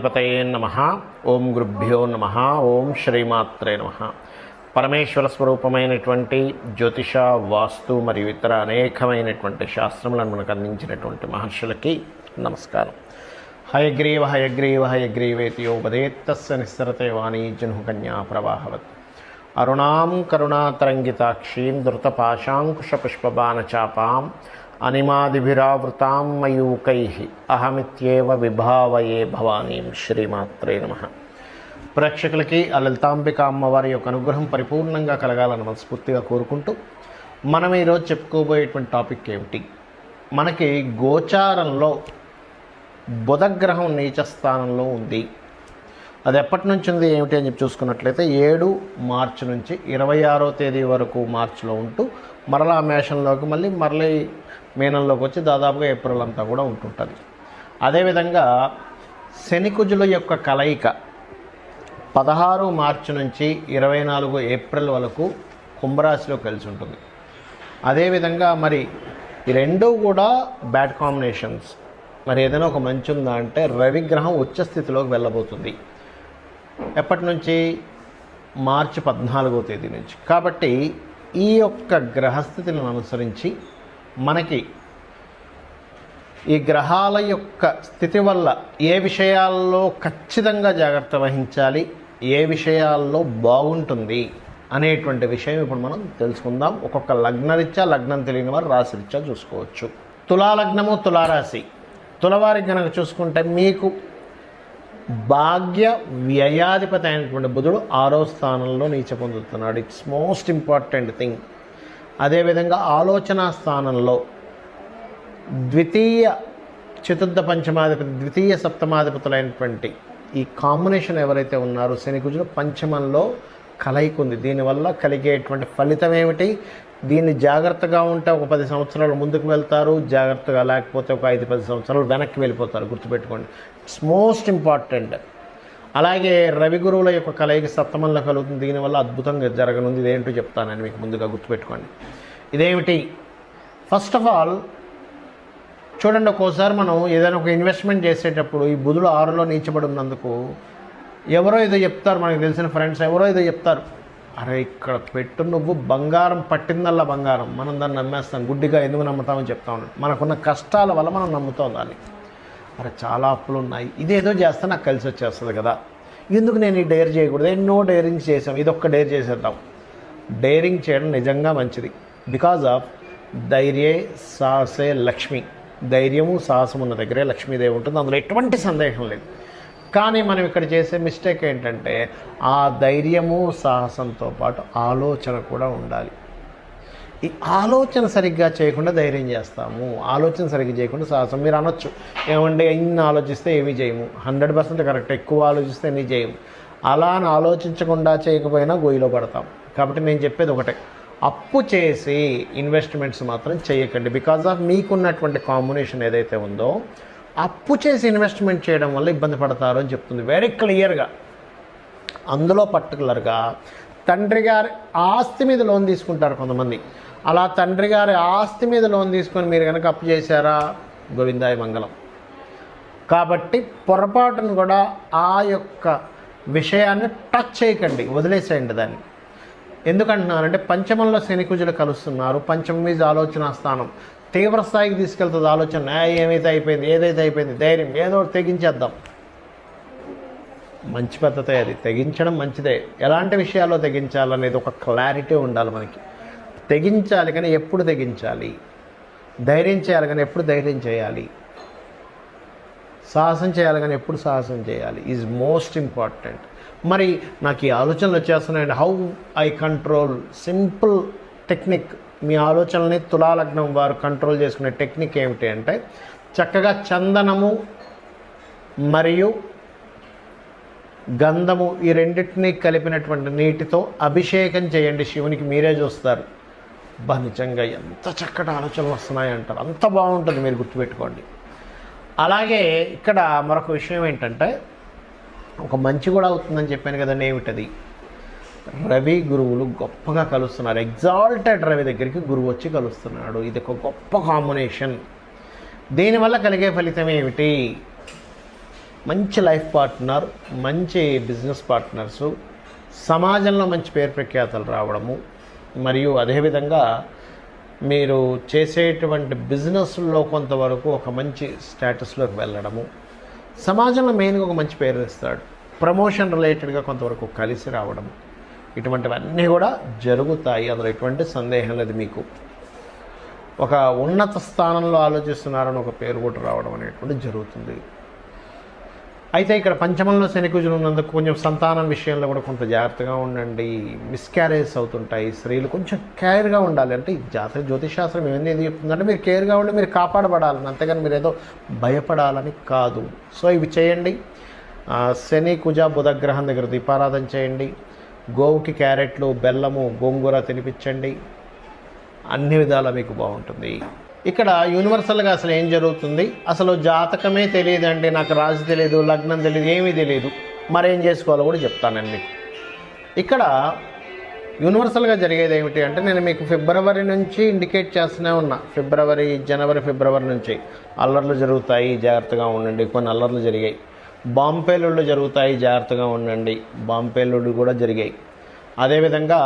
గణాధిపతయే నమః. ఓం గురుభ్యో నమః. ఓం శ్రీమాత్రే నమః. పరమేశ్వర స్వరూపమైనటువంటి జ్యోతిష, వాస్తు మరియు ఇతర అనేకమైనటువంటి శాస్త్రములను మనకు అందించినటువంటి మహర్షులకి నమస్కారం. హయగ్రీవ హయగ్రీవ హయగ్రీవేతి యోపదేత్తస్య నిస్సరతే వాణీ జన్హుకన్యా ప్రవాహవత్. అరుణాం కరుణాతరంగితాక్షీం ధృతపాశాంకుశపుష్పబాణచాపాం అనిమాదిభిరావృతాం మయూకైః అహమిత్యేవ విభావయే భవానీం. శ్రీమాత్రే నమః. ప్రేక్షకులకి ఆ లలితాంబిక అమ్మవారి యొక్క అనుగ్రహం పరిపూర్ణంగా కలగాలని మనస్ఫూర్తిగా కోరుకుంటూ మనం ఈరోజు చెప్పుకోబోయేటువంటి టాపిక్ ఏమిటి, మనకి గోచారంలో బుధగ్రహం నీచ స్థానంలో ఉంది. అది ఎప్పటి నుంచి ఉంది ఏమిటి అని చెప్పి చూసుకున్నట్లయితే 7 మార్చి నుంచి 26వ తేదీ వరకు మార్చిలో ఉంటూ మరలా మేషంలోకి మళ్ళీ మీనంలోకి వచ్చి దాదాపుగా ఏప్రిల్ అంతా కూడా ఉంటుంటుంది. అదేవిధంగా శనికుజుల యొక్క కలయిక 16 మార్చి నుంచి 24 ఏప్రిల్ వరకు కుంభరాశిలో కలిసి ఉంటుంది. అదేవిధంగా మరి ఈ రెండూ కూడా బ్యాడ్ కాంబినేషన్స్. మరి ఏదైనా ఒక మంచి ఉందా అంటే రవిగ్రహం ఉచ్చస్థితిలోకి వెళ్ళబోతుంది. ఎప్పటి నుంచి? మార్చి 14వ తేదీ నుంచి. కాబట్టి ఈ యొక్క గ్రహస్థితులను అనుసరించి మనకి ఈ గ్రహాల యొక్క స్థితి వల్ల ఏ విషయాల్లో ఖచ్చితంగా జాగ్రత్త వహించాలి, ఏ విషయాల్లో బాగుంటుంది అనేటువంటి విషయం ఇప్పుడు మనం తెలుసుకుందాం. ఒక్కొక్క లగ్నరీత్యా, లగ్నం తెలియని వారు రాశిరీత్యా చూసుకోవచ్చు. తులాలగ్నము, తులారాశి. తులవారికి కనుక చూసుకుంటే మీకు భాగ్య వ్యయాధిపతి అయినటువంటి బుధుడు 6వ స్థానంలో నీచ పొందుతున్నాడు. It's most important thing. అదేవిధంగా ఆలోచన స్థానంలో ద్వితీయ చతుర్థ పంచమాధిపతి, ద్వితీయ సప్తమాధిపతులైనటువంటి ఈ కాంబినేషన్ ఎవరైతే ఉన్నారో శనికుజుడు పంచమంలో కలయిక ఉంది. దీనివల్ల కలిగేటువంటి ఫలితం ఏమిటి? దీన్ని జాగ్రత్తగా ఉంటే ఒక 10 సంవత్సరాలు ముందుకు వెళ్తారు, జాగ్రత్తగా లేకపోతే ఒక 5-10 సంవత్సరాలు వెనక్కి వెళ్ళిపోతారు. గుర్తుపెట్టుకోండి, ఇట్స్ మోస్ట్ ఇంపార్టెంట్. అలాగే రవి గురువుల యొక్క కలయిక సప్తమంలో కలుగుతుంది. దీనివల్ల అద్భుతంగా జరగనుంది. ఇదేంటో చెప్తానని మీకు ముందుగా గుర్తుపెట్టుకోండి. ఇదేమిటి? ఫస్ట్ ఆఫ్ ఆల్ చూడండి, ఒక్కోసారి మనం ఏదైనా ఒక ఇన్వెస్ట్మెంట్ చేసేటప్పుడు ఈ బుధుడు 6లో నీచబడి ఉన్నందుకు ఎవరో ఏదో చెప్తారు, మనకు తెలిసిన ఫ్రెండ్స్ ఎవరో ఏదో చెప్తారు, అరే ఇక్కడ పెట్టు, నువ్వు బంగారం పట్టిందల్లా బంగారం, మనం దాన్ని నమ్మేస్తాం. గుడ్డిగా ఎందుకు నమ్ముతామని చెప్తా ఉన్నాడు. మనకున్న కష్టాల వల్ల మనం నమ్ముతాం దాన్ని. అరే చాలా అప్పులు ఉన్నాయి, ఇదేదో చేస్తే నాకు కలిసి వచ్చేస్తుంది కదా, ఎందుకు నేను ఈ డేర్ చేయకూడదు? ఎన్నో డేరింగ్ చేసాం, ఇదొక్క డేర్ చేసేద్దాం. డేరింగ్ చేయడం నిజంగా మంచిది. బికాజ్ ఆఫ్ ధైర్యే సాహసే లక్ష్మి. ధైర్యము సాహసం ఉన్న దగ్గరే లక్ష్మీదేవి ఉంటుంది, అందులో ఎటువంటి సందేహం లేదు. కానీ మనం ఇక్కడ చేసే మిస్టేక్ ఏంటంటే ఆ ధైర్యము సాహసంతో పాటు ఆలోచన కూడా ఉండాలి. ఈ ఆలోచన సరిగ్గా చేయకుండా ధైర్యం చేస్తాము, ఆలోచన సరిగ్గా చేయకుండా సాహసం. మీరు అనొచ్చు, ఏమంటే ఇన్ని ఆలోచిస్తే ఏమీ చేయము. 100% కరెక్ట్. ఎక్కువ ఆలోచిస్తే ఎన్ని చేయము. అలా అని ఆలోచించకుండా చేయకపోయినా గొయ్యిలో పడతాం. కాబట్టి నేను చెప్పేది ఒకటే, అప్పు చేసి ఇన్వెస్ట్మెంట్స్ మాత్రం చేయకండి. బికాజ్ ఆఫ్ మీకున్నటువంటి కాంబినేషన్ ఏదైతే ఉందో అప్పు చేసి ఇన్వెస్ట్మెంట్ చేయడం వల్ల ఇబ్బంది పడతారు అని చెప్తుంది వెరీ క్లియర్గా. అందులో పర్టికులర్గా తండ్రి గారి ఆస్తి మీద లోన్ తీసుకుంటారు కొంతమంది. అలా తండ్రి గారి ఆస్తి మీద లోన్ తీసుకొని మీరు కనుక అప్పు చేశారా, గోవిందాయ మంగళం. కాబట్టి పొరపాటును కూడా ఆ యొక్క విషయాన్ని టచ్ చేయకండి, వదిలేసేయండి దాన్ని. ఎందుకంటున్నానంటే పంచమంలో శనికుజులు కలుస్తున్నారు. పంచమం మీద ఆలోచన స్థానం తీవ్ర స్థాయికి తీసుకెళ్తుంది. ఆలోచన ఏమైతే అయిపోయింది, ఏదైతే అయిపోయింది, ధైర్యం ఏదో తెగించేద్దాం. మంచి పద్ధతే అది, తెగించడం మంచిదే. ఎలాంటి విషయాల్లో తెగించాలనేది ఒక క్లారిటీ ఉండాలి మనకి. తెగించాలి కానీ ఎప్పుడు తెగించాలి, ధైర్యం చేయాలి కానీ ఎప్పుడు ధైర్యం చేయాలి, సాహసం చేయాలి కానీ ఎప్పుడు సాహసం చేయాలి ఈజ్ మోస్ట్ ఇంపార్టెంట్. మరి నాకు ఈ ఆలోచనలు వచ్చేస్తున్నాయండి, how I control? Simple technique. మీ ఆలోచనల్ని తులాలగ్నం వారు కంట్రోల్ చేసుకునే టెక్నిక్ ఏమిటి అంటే చక్కగా చందనము మరియు గంధము ఈ రెండింటినీ కలిపినటువంటి నీటితో అభిషేకం చేయండి శివునికి. మీరే చూస్తారు, బా నిజంగా ఎంత చక్కటి ఆలోచనలు వస్తున్నాయంటారు. అంత బాగుంటుంది, మీరు గుర్తుపెట్టుకోండి. అలాగే ఇక్కడ మరొక విషయం ఏంటంటే ఒక మంచి కూడా అవుతుందని చెప్పాను కదండి. ఏమిటది? రవి గురువులు గొప్పగా కలుస్తున్నారు. ఎగ్జాల్టెడ్ రవి దగ్గరికి గురువు వచ్చి కలుస్తున్నాడు. ఇది ఒక గొప్ప కాంబినేషన్. దీనివల్ల కలిగే ఫలితం ఏమిటి? మంచి లైఫ్ పార్ట్నర్, మంచి బిజినెస్ పార్ట్నర్సు, సమాజంలో మంచి పేరు ప్రఖ్యాతలు రావడము, మరియు అదేవిధంగా మీరు చేసేటువంటి బిజినెస్లో కొంతవరకు ఒక మంచి స్టేటస్లోకి వెళ్ళడము, సమాజంలో మెయిన్గా ఒక మంచి పేరు ఇస్తాడు, ప్రమోషన్ రిలేటెడ్గా కొంతవరకు కలిసి రావడం, ఇటువంటివన్నీ కూడా జరుగుతాయి. అందులో ఎటువంటి సందేహం లేదు. మీకు ఒక ఉన్నత స్థానంలో ఆలోచిస్తున్నారని ఒక పేరు కూడా రావడం అనేటువంటి జరుగుతుంది. అయితే ఇక్కడ పంచమంలో శనికుజులు ఉన్నందుకు కొంచెం సంతానం విషయంలో కూడా కొంత జాగ్రత్తగా ఉండండి. మిస్క్యారేజ్ అవుతుంటాయి. స్త్రీలు కొంచెం కేర్గా ఉండాలి. అంటే జ్యోతిషాస్త్రం ఏమైంది ఏది చెప్తుందంటే మీరు కేర్గా ఉండి మీరు కాపాడబడాలని, అంతేగాని మీరు ఏదో భయపడాలని కాదు. సో ఇవి చేయండి. శని కుజ బుధగ్రహం దగ్గర దీపారాధన చేయండి. గోవుకి క్యారెట్లు, బెల్లము, గోంగూర తినిపించండి. అన్ని విధాలా మీకు బాగుంటుంది. ఇక్కడ యూనివర్సల్గా అసలు ఏం జరుగుతుంది, అసలు జాతకమే తెలియదండి, నాకు రాశి తెలియదు, లగ్నం తెలియదు, ఏమీ తెలియదు, మరేం చేసుకోవాలో కూడా చెప్తానండి మీకు. ఇక్కడ యూనివర్సల్గా జరిగేది ఏమిటి అంటే, నేను మీకు ఫిబ్రవరి నుంచి ఇండికేట్ చేస్తూనే ఉన్నా. జనవరి ఫిబ్రవరి నుంచి అల్లర్లు జరుగుతాయి, జాగ్రత్తగా ఉండండి. కొన్ని అల్లర్లు జరిగాయి. బాంబేలుళ్ళు జరుగుతాయి, జాగ్రత్తగా ఉండండి. బాంబేలుళ్ళు కూడా జరిగాయి. అదేవిధంగా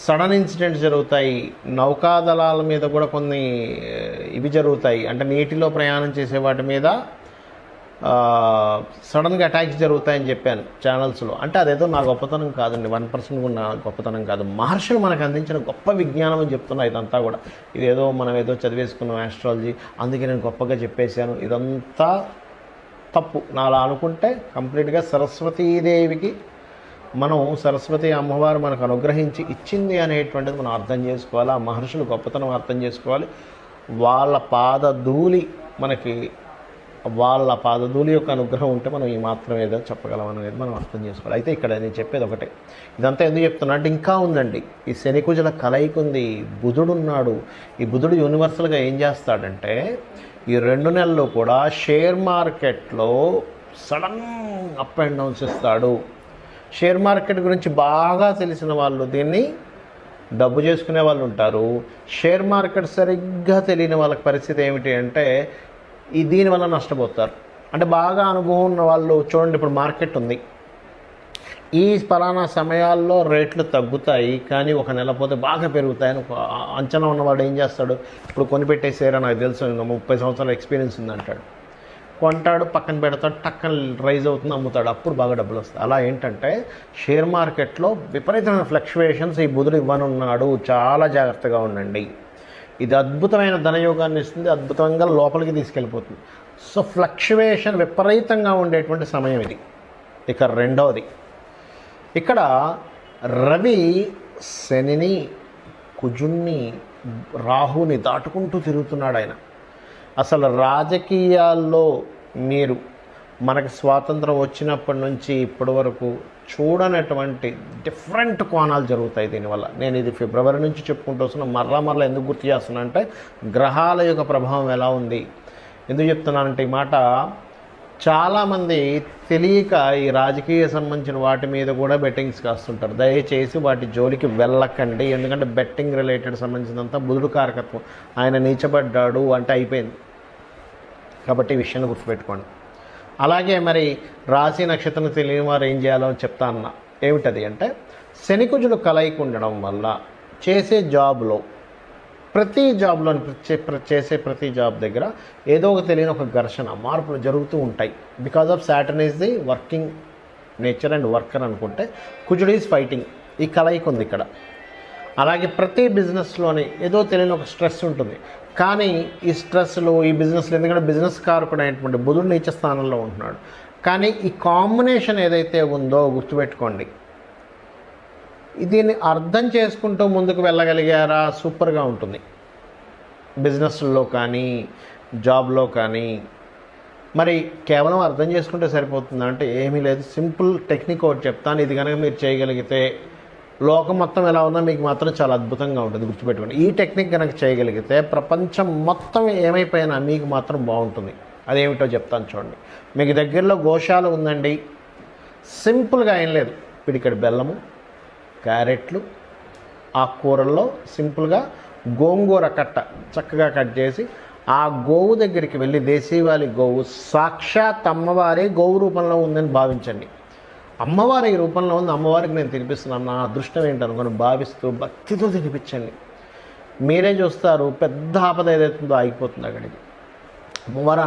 సడన్ ఇన్సిడెంట్స్ జరుగుతాయి. నౌకాదళాల మీద కూడా కొన్ని ఇవి జరుగుతాయి. అంటే నీటిలో ప్రయాణం చేసే వాటి మీద సడన్గా అటాక్స్ జరుగుతాయని చెప్పాను ఛానల్స్లో. అంటే అదేదో నా గొప్పతనం కాదండి, 1% కూడా నా గొప్పతనం కాదు. మహర్షులు మనకు అందించిన గొప్ప విజ్ఞానం అని చెప్తున్నా. ఇదంతా కూడా ఇదేదో మనం ఏదో చదివేసుకున్నాం ఆస్ట్రాలజీ, అందుకే నేను గొప్పగా చెప్పేశాను, ఇదంతా తప్పు. నా అలా అనుకుంటే కంప్లీట్గా సరస్వతీదేవికి మనం సరస్వతి అమ్మవారు మనకు అనుగ్రహించి ఇచ్చింది అనేటువంటిది మనం అర్థం చేసుకోవాలి. ఆ మహర్షులు గొప్పతనం అర్థం చేసుకోవాలి. వాళ్ళ పాదధూళి యొక్క అనుగ్రహం ఉంటే మనం ఈ మాత్రం ఏదో చెప్పగలం అనేది మనం అర్థం చేసుకోవాలి. అయితే ఇక్కడ నేను చెప్పేది ఒకటే, ఇదంతా ఎందుకు చెప్తున్నా అంటే ఇంకా ఉందండి. ఈ శనికుజుల కలయిక ఉంది, బుధుడు ఉన్నాడు. ఈ బుధుడు యూనివర్సల్గా ఏం చేస్తాడంటే ఈ 2 నెలలు కూడా షేర్ మార్కెట్లో సడన్ అప్ అండ్ డౌన్స్ ఇస్తాడు. షేర్ మార్కెట్ గురించి బాగా తెలిసిన వాళ్ళు దీన్ని డబ్బు చేసుకునే వాళ్ళు ఉంటారు. షేర్ మార్కెట్ సరిగ్గా తెలియని వాళ్ళకి పరిస్థితి ఏమిటి అంటే దీనివల్ల నష్టపోతారు. అంటే బాగా అనుభవం ఉన్న వాళ్ళు చూడండి, ఇప్పుడు మార్కెట్ ఉంది, ఈ పలానా సమయాల్లో రేట్లు తగ్గుతాయి కానీ ఒక నెల పోతే బాగా పెరుగుతాయని అంచనా ఉన్నవాడు ఏం చేస్తాడు, ఇప్పుడు కొనిపెట్టేసారా నాకు తెలుసు 30 సంవత్సరాల ఎక్స్పీరియన్స్ ఉందంటాడు, కొంటాడు, పక్కన పెడతాడు, టక్కన రైజ్ అవుతుంది, అమ్ముతాడు, అప్పుడు బాగా డబ్బులు వస్తాయి. అలా ఏంటంటే షేర్ మార్కెట్లో విపరీతమైన ఫ్లక్చువేషన్స్ ఈ బుధుడు ఇవ్వనున్నాడు. చాలా జాగ్రత్తగా ఉండండి. ఇది అద్భుతమైన ధనయోగాన్ని ఇస్తుంది, అద్భుతంగా లోపలికి తీసుకెళ్ళిపోతుంది. సో ఫ్లక్చువేషన్ విపరీతంగా ఉండేటువంటి సమయం ఇది. ఇక రెండవది, ఇక్కడ రవి శనిని, కుజుణ్ణి, రాహుని దాటుకుంటూ తిరుగుతున్నాడు ఆయన. అసలు రాజకీయాల్లో మీరు మనకు స్వాతంత్రం వచ్చినప్పటి నుంచి ఇప్పటి వరకు చూడనటువంటి డిఫరెంట్ కోణాలు జరుగుతాయి దీనివల్ల. నేను ఇది ఫిబ్రవరి నుంచి చెప్పుకుంటూ వస్తున్నా. మరలా ఎందుకు గుర్తు చేస్తున్నా అంటే గ్రహాల యొక్క ప్రభావం ఎలా ఉంది. ఎందుకు చెప్తున్నానంటే ఈ మాట, చాలామంది తెలియక ఈ రాజకీయ సంబంధించిన వాటి మీద కూడా బెట్టింగ్స్ కాస్తుంటారు. దయచేసి వాటి జోలికి వెళ్ళకండి. ఎందుకంటే బెట్టింగ్ రిలేటెడ్ సంబంధించినంత బుధుడు కారకత్వం, ఆయన నీచబడ్డాడు అంటే అయిపోయింది. కాబట్టి ఈ విషయాన్ని గుర్తుపెట్టుకోండి. అలాగే మరి రాశి నక్షత్రం తెలియని వారు ఏం చేయాలో చెప్తా అన్నా. ఏమిటది అంటే శనికుజుడు కలయిక ఉండడం వల్ల చేసే జాబ్లో చేసే ప్రతి జాబ్ దగ్గర ఏదో ఒక తెలియని ఒక ఘర్షణ, మార్పులు జరుగుతూ ఉంటాయి. Because of Saturn is the working nature and worker అనుకుంటే, కుజుడు ఈజ్ ఫైటింగ్. ఈ కలయిక ఉంది ఇక్కడ. అలాగే ప్రతి బిజినెస్లోని ఏదో తెలియని ఒక స్ట్రెస్ ఉంటుంది. కానీ ఈ స్ట్రెస్లు, ఈ బిజినెస్లు, ఎందుకంటే బిజినెస్ కారకుడు అయినటువంటి బుధుడు నీచ స్థానంలో ఉంటున్నాడు. కానీ ఈ కాంబినేషన్ ఏదైతే ఉందో గుర్తుపెట్టుకోండి. దీన్ని అర్థం చేసుకుంటూ ముందుకు వెళ్ళగలిగారా సూపర్గా ఉంటుంది. బిజినెస్లో కానీ జాబ్లో కానీ. మరి కేవలం అర్థం చేసుకుంటే సరిపోతుందా అంటే ఏమీ లేదు. సింపుల్ టెక్నిక్ ఒకటి చెప్తాను. ఇది కనుక మీరు చేయగలిగితే లోకం మొత్తం ఎలా ఉందో మీకు మాత్రం చాలా అద్భుతంగా ఉంటుంది. గుర్తుపెట్టుకోండి. ఈ టెక్నిక్ కనుక చేయగలిగితే ప్రపంచం మొత్తం ఏమైపోయినా మీకు మాత్రం బాగుంటుంది. అదేమిటో చెప్తాను చూడండి. మీకు దగ్గరలో గోశాల ఉందండి. సింపుల్గా ఏం లేదు, పిడికెడు బెల్లము, క్యారెట్లు, ఆకుకూరల్లో సింపుల్గా గోంగూర కట్ట చక్కగా కట్ చేసి ఆ గోవు దగ్గరికి వెళ్ళి దేశీవాలి గోవు సాక్షాత్ అమ్మవారే గోవు రూపంలో ఉందని భావించండి. అమ్మవారి ఈ రూపంలో ఉంది, అమ్మవారికి నేను తినిపిస్తున్నాను, నా అదృష్టం ఏంటనుకొని భావిస్తూ భక్తితో తినిపించండి. మీరే చూస్తారు పెద్ద ఆపద ఏదైతుందో ఆగిపోతుంది అక్కడికి. అమ్మవారి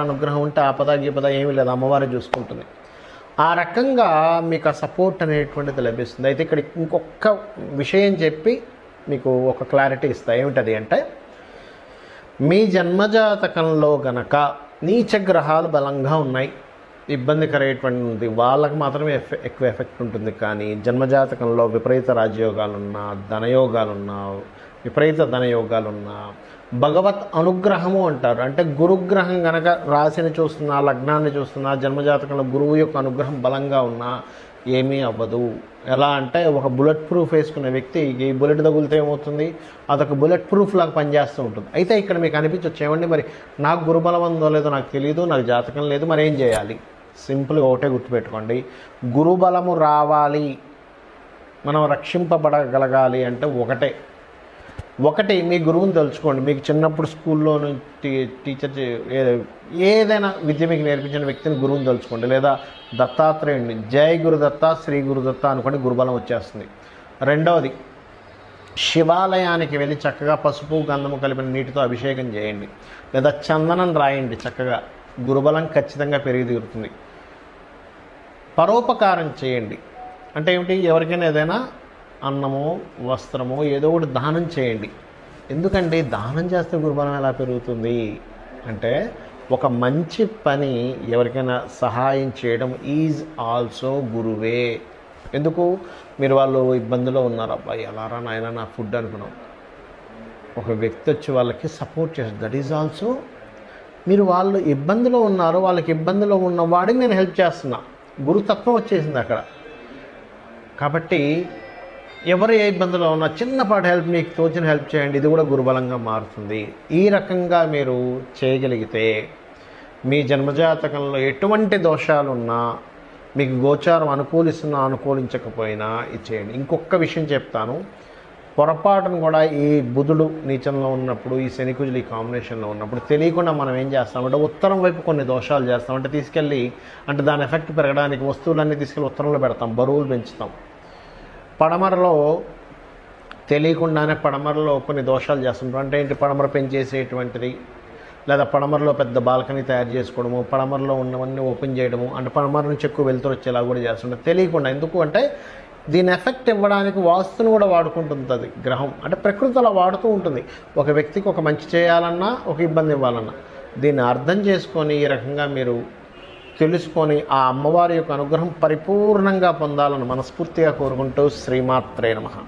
అనుగ్రహం ఉంటే ఆపద గీపద ఏమీ లేదు, అమ్మవారే చూసుకుంటుంది. ఆ రకంగా మీకు ఆ సపోర్ట్ అనేటువంటిది లభిస్తుంది. అయితే ఇక్కడ ఇంకొక విషయం చెప్పి మీకు ఒక క్లారిటీ ఇస్తా. ఏమిటది అంటే, మీ జన్మజాతకంలో గనక నీచగ్రహాలు బలంగా ఉన్నాయి, ఇబ్బందికరమైనటువంటి వాళ్ళకి మాత్రమే ఎక్కువ ఎఫెక్ట్ ఉంటుంది. కానీ జన్మజాతకంలో విపరీత రాజయోగాలున్నా, ధనయోగాలున్నా, విపరీత ధనయోగాలున్నా, భగవత్ అనుగ్రహము అంటారు. అంటే గురుగ్రహం కనుక రాశిని చూస్తున్నా, లగ్నాన్ని చూస్తున్నా, జన్మజాతకంలో గురువు యొక్క అనుగ్రహం బలంగా ఉన్నా ఏమీ అవ్వదు. ఎలా అంటే, ఒక బుల్లెట్ ప్రూఫ్ వేసుకునే వ్యక్తి ఈ బుల్లెట్ తగులితే ఏమవుతుంది, అదొక బుల్లెట్ ప్రూఫ్ లాగా పనిచేస్తూ ఉంటుంది. అయితే ఇక్కడ మీకు అనిపించవచ్చు, ఏమండి మరి నాకు గురుబలం ఉందో లేదో నాకు తెలియదు, నాకు జాతకం లేదు, మరి ఏం చేయాలి? సింపుల్గా ఒకటే గుర్తుపెట్టుకోండి, గురుబలము రావాలి, మనం రక్షింపబడగలగాలి అంటే ఒకటి మీ గురువుని తెలుసుకోండి. మీకు చిన్నప్పుడు స్కూల్లో టీచర్ ఏదైనా విద్య మీకు నేర్పించిన వ్యక్తిని గురువుని తెలుసుకోండి. లేదా దత్తాత్రేయుడిని, జై గురుదత్త, శ్రీ గురుదత్త అనుకోండి, గురుబలం వచ్చేస్తుంది. రెండవది, శివాలయానికి వెళ్ళి చక్కగా పసుపు గంధము కలిపిన నీటితో అభిషేకం చేయండి, లేదా చందనం రాయండి, చక్కగా గురుబలం ఖచ్చితంగా పెరిగి తీరుతుంది. పరోపకారం చేయండి అంటే ఏమిటి, ఎవరికైనా ఏదైనా అన్నమో వస్త్రమో ఏదో ఒకటి దానం చేయండి. ఎందుకంటే దానం చేస్తే గురుబలం ఎలా పెరుగుతుంది అంటే, ఒక మంచి పని ఎవరికైనా సహాయం చేయడం ఈజ్ ఆల్సో గురువే. ఎందుకు, మీరు వాళ్ళు ఇబ్బందిలో ఉన్నారు, అబ్బాయి ఎలారా నాయన నా ఫుడ్ అనుకున్నాం, ఒక వ్యక్తి వచ్చి వాళ్ళకి సపోర్ట్ చేస్తారు, దట్ ఈజ్ ఆల్సో మీరు వాళ్ళు ఇబ్బందిలో ఉన్నారు, వాళ్ళకి ఇబ్బందిలో ఉన్న వాడికి నేను హెల్ప్ చేస్తున్నా, గురుతత్వం వచ్చేసింది అక్కడ. కాబట్టి ఎవరు ఏ ఇబ్బందిలో ఉన్నా చిన్నపాటి హెల్ప్, మీకు తోచిన హెల్ప్ చేయండి, ఇది కూడా గురుబలంగా మారుతుంది. ఈ రకంగా మీరు చేయగలిగితే మీ జన్మజాతకంలో ఎటువంటి దోషాలున్నా, మీకు గోచారం అనుకూలిస్తున్నా అనుకూలించకపోయినా ఇది చేయండి. ఇంకొక విషయం చెప్తాను, పొరపాటును కూడా ఈ బుధుడు నీచంలో ఉన్నప్పుడు, ఈ శనికుజులు ఈ కాంబినేషన్లో ఉన్నప్పుడు తెలియకుండా మనం ఏం చేస్తామంటే ఉత్తరం వైపు కొన్ని దోషాలు చేస్తాం. అంటే తీసుకెళ్ళి, అంటే దాని ఎఫెక్ట్ పెరగడానికి వస్తువులన్నీ తీసుకెళ్ళి ఉత్తరంలో పెడతాం, బరువులు పెంచుతాం. పడమరలో తెలియకుండానే పడమరలో కొన్ని దోషాలు చేస్తుంటాం. అంటే ఏంటి, పడమర పెంచేసేటువంటిది, లేదా పడమరలో పెద్ద బాల్కనీ తయారు చేసుకోవడము, పడమరలో ఉన్నవన్నీ ఓపెన్ చేయడము, అంటే పడమర నుంచి ఎక్కువ వెళ్తూ వచ్చేలా కూడా చేస్తుంటాం తెలియకుండా. ఎందుకు అంటే దీని ఎఫెక్ట్ ఇవ్వడానికి వాస్తును కూడా వాడుకుంటుంది అది గ్రహం. అంటే ప్రకృతి అలా వాడుతూ ఉంటుంది. ఒక వ్యక్తికి ఒక మంచి చేయాలన్నా, ఒక ఇబ్బంది ఇవ్వాలన్నా, దీన్ని అర్థం చేసుకొని ఈ రకంగా మీరు తెలుసుకొని ఆ అమ్మవారి యొక్క అనుగ్రహం పరిపూర్ణంగా పొందాలని మనస్ఫూర్తిగా కోరుకుంటూ శ్రీమాత్రే నమః.